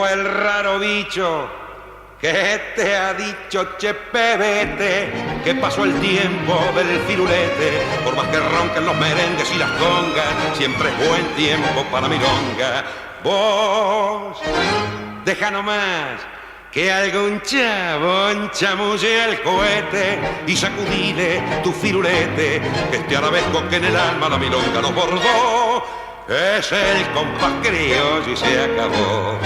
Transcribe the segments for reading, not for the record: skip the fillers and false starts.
fue el raro bicho que te ha dicho, che pebete, que pasó el tiempo del firulete? Por más que ronquen los merengues y las congas, siempre es buen tiempo para milonga. Vos, deja nomás que algún chabón chamulle el cohete y sacudile tu firulete, que este arabesco que en el alma la milonga nos bordó es el compás criollo y se acabó.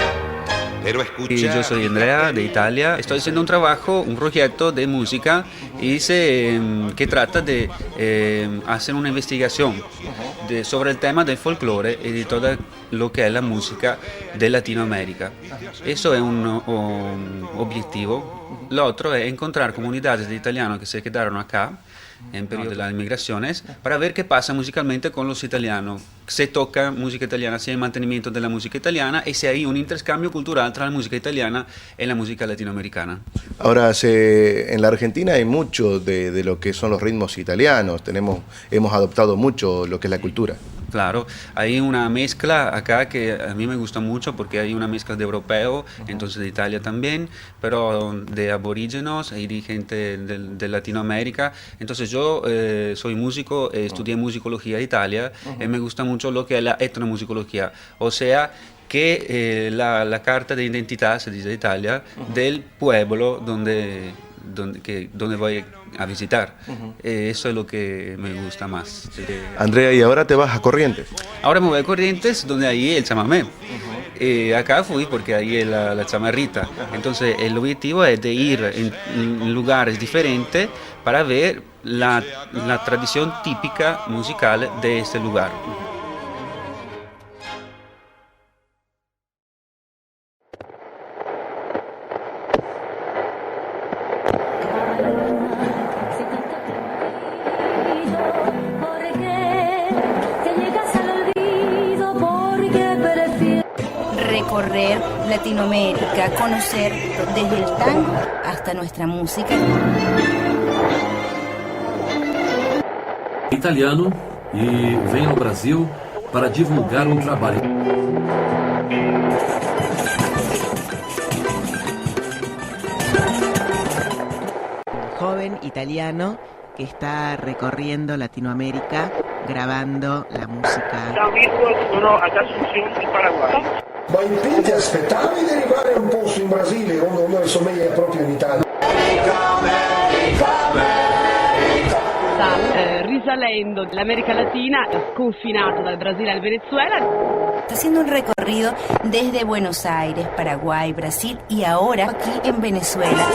Pero escucha. Yo soy Andrea de Italia, estoy haciendo un trabajo, un proyecto de música que trata de hacer una investigación sobre el tema del folclore y de todo lo que es la música de Latinoamérica. Eso es un objetivo. Lo otro es encontrar comunidades de italianos que se quedaron acá en periodo de las migraciones para ver qué pasa musicalmente con los italianos. Se toca música italiana, si hay mantenimiento de la música italiana y si hay un intercambio cultural entre la música italiana y la música latinoamericana. Ahora, en la Argentina hay mucho de lo que son los ritmos italianos, hemos adoptado mucho lo que es la cultura. Claro, hay una mezcla acá que a mí me gusta mucho porque hay una mezcla de europeo, entonces de Italia también, pero de aborígenos y de gente de Latinoamérica. Entonces yo soy músico, estudié musicología en Italia y me gusta mucho lo que es la etnomusicología, o sea, que la carta de identidad, se dice en Italia, del pueblo donde voy a visitar. Eso es lo que me gusta más. Andrea, ¿y ahora te vas a Corrientes? Ahora me voy a Corrientes, donde ahí el chamamé. Acá fui porque ahí es la chamarrita. Entonces el objetivo es de ir en lugares diferentes para ver la tradición típica musical de este lugar. Recorrer Latinoamérica, conocer desde el tango hasta nuestra música. Italiano e vem ao Brasil para divulgar um trabalho. Joven italiano que está recorriendo Latinoamérica grabando la música. Ciao Mirko, sono ad Asunción in Paraguay. Ma in più ti aspettavi di arrivare a un posto in Brasile dove somiglia proprio in Italia? Sta risalendo l'America Latina, sconfinato dal Brasile al Venezuela. Está haciendo un recorrido desde Buenos Aires, Paraguay, Brasil y ahora aquí en Venezuela.